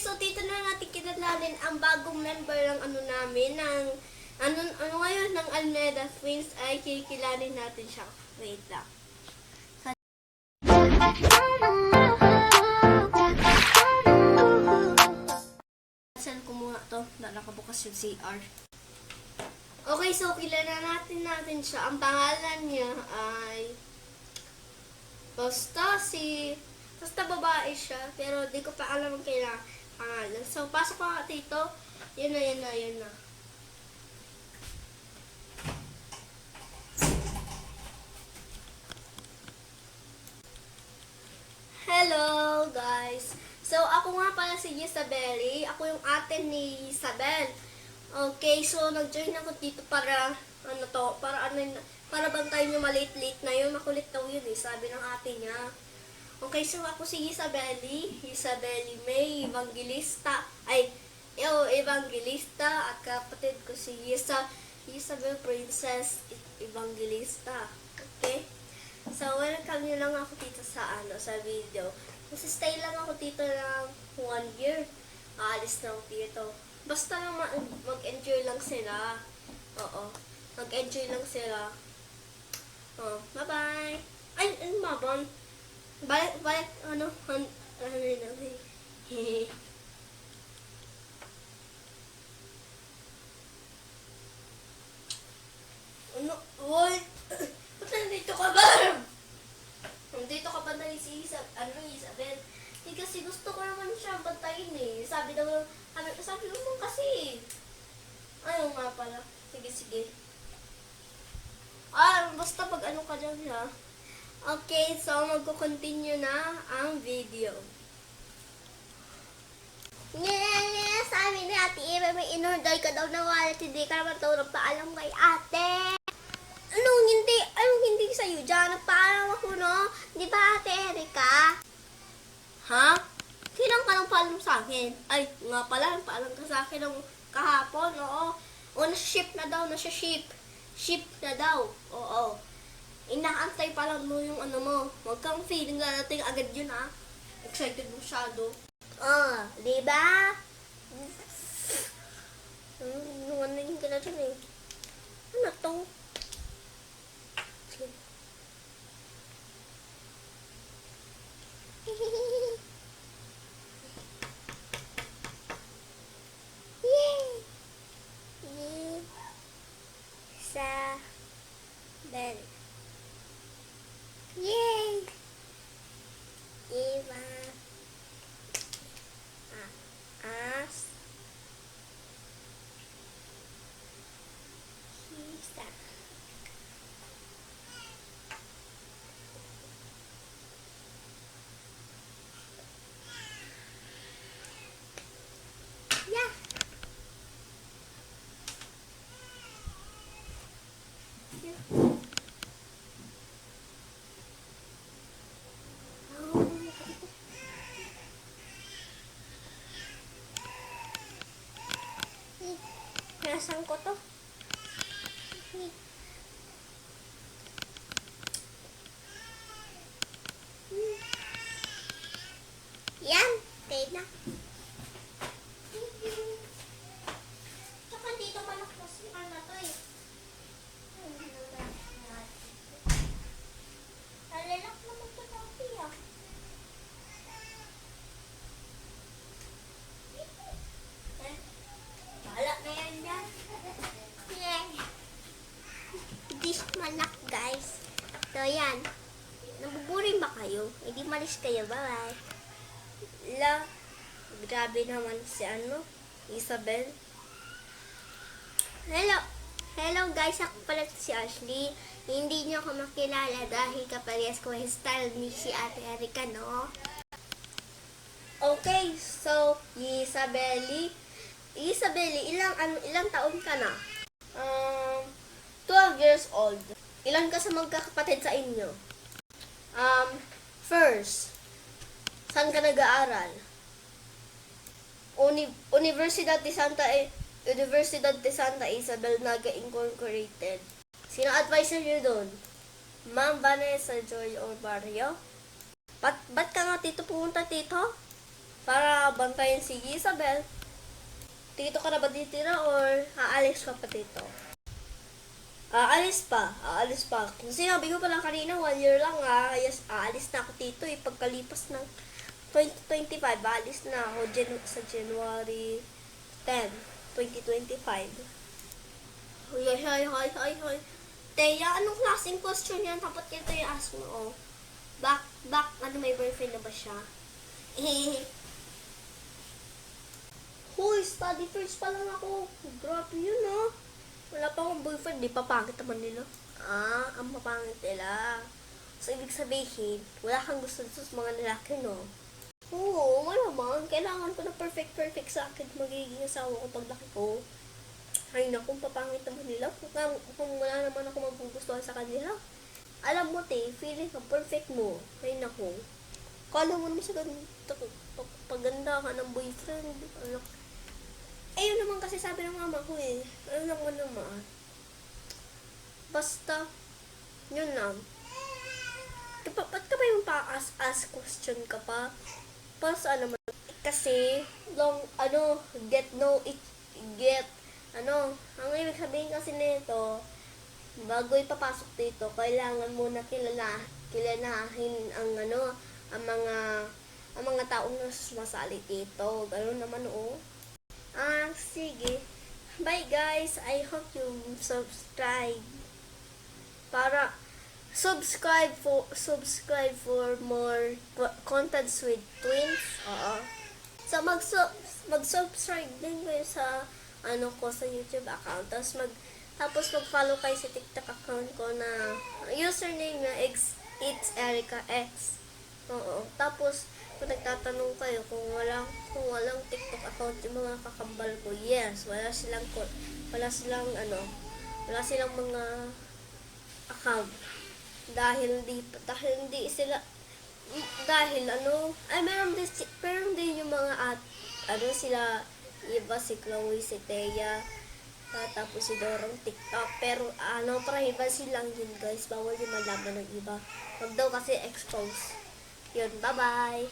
so dito na natin kinalanin ang bagong member ng namin, ng ngayon, ng Almeda Twins, ay kikilanin natin siya. Wait lang. Saan ko muna to? Nakabukas yung CR. Okay, so kilala natin siya. Ang pangalan niya ay basta babae siya, pero di ko pa alam ang kailangan pangalan. So, pasok ko nga dito. Yan na. Hello, guys. So, ako nga pala si Isabelle. Ako yung ate ni Isabel. Okay, so nag-join ako dito para para bantayan yung maliit-liit na yun. Makulit daw yun eh, sabi ng ate niya. Okay, so ako si Isabelle May Evangelista. Evangelista, at kapatid ko si Isabel Princess Evangelista. Okay? So, welcome nyo lang ako dito sa video. Kasi stay lang ako dito ng 1 year. Aalis na ako dito. Basta lang mag-enjoy lang sila. Oo. Mag-enjoy lang sila. Oh, bye-bye. Ay, mabon. Balik, hehehe. Uy! Ba't nandito ka ba? Nandito ka ba dahil si Isabel? Kasi gusto ko naman siya bantayin eh. Sabi mo kasi. Ayaw nga pala. Sige. Basta pag ka dyan ha. Okay, so magko-continue na ang video. Sabi ni Ate Eva, may inorder ka daw na wallet, hindi ka naman daw nagpaalam kay ate. Anong hindi sa'yo dyan? Nagpaalam ako, no? Di ba, Ate Erika? Ha? Kailan ka nang paalam sa akin? Ay, nga pala, nagpaalam ka sa akin ng kahapon, oo. O, nasa-ship na daw, Ship na daw, oo. Inaantay pa lang mo yung mo. Huwag kang feeling na natin agad yun, ha? Excited masyado. Di ba? Nunganin ka na dyan, eh. Ano to? Isabel. Yay! Eva. As. Hisa. Yeah. Nasaan ko to? Yan, tayo na. Tsaka dito malakpas yung to eh. Nalalak naman ito dati ah. Bahala na yan dyan. This malak guys. So yan. Nabuburing ba kayo? Hindi malis kayo. Bye-bye. Grabe naman si Isabel. Hello guys, ako pala si Ashley. Hindi niyo ako makilala dahil kaparehas ko yung style ni si Ate Erika, no? Okay, so Isabelle, ilang taon ka na? 12 years old. Ilan ka sa magkakapatid sa inyo? First, saan ka nag-aaral? Universidad de Santa Isabel Naga Incorporated. Sino advisor niyo doon? Ma'am Vanessa Joy Orbario? Ba't ka nga dito pumunta dito? para bantayan si Isabel. Dito ka na ba titira or aalis ka pa dito? Aalis pa. Kung sinabi ko pala kanina, 1 year lang yes, aalis na ako dito pagkalipas ng 2025, aalis na ako sa January 10, 2025. Hoy. Teya, anong klaseng question yan? Dapat ito yung ask mo, oh. Ano, may boyfriend na ba siya? Hoy, study first pa lang ako. Grabe yun, ah. Wala pa akong boyfriend, di pa pangit naman nila. Ang mapangit nila. So, ibig sabihin, wala kang gusto sa mga lalaki, no? Oo, malamang. Kailangan ko na perfect sa akin magiging asawa ko paglaki ko. Ay naku, papangit naman nila. Kung wala naman ako magugustuhan sa kanila. Alam mo, feeling ka perfect mo. Ay naku. Kala mo naman sa ganito, paganda ka ng boyfriend. Ayun naman kasi sabi ng mama ko Ano naman. Basta, yun lang. Ba't ka ba yung pa-ask question ka pa? Para saan naman? Kasi, ang ibig sabihin kasi nito, bago ipapasok dito, kailangan muna kilalahin ang mga taong sumasali dito. Gano'n naman, oh. Sige. Bye, guys. I hope you subscribe. Subscribe for more contents with twins. So, mag-subscribe din kayo sa sa YouTube account. Tapos mag-follow kayo sa TikTok account ko na username na it's Erica X. Tapos, kung nagtatanong kayo kung walang TikTok account yung mga kakambal ko, yes, wala silang mga account. Dahil meron din yung mga sila, iba si Chloe, si Thea, tapos si Dorong TikTok. Pero privacy lang yun, guys. Bawal yung malaman ng iba. Wag daw kasi expose. Yun, bye-bye.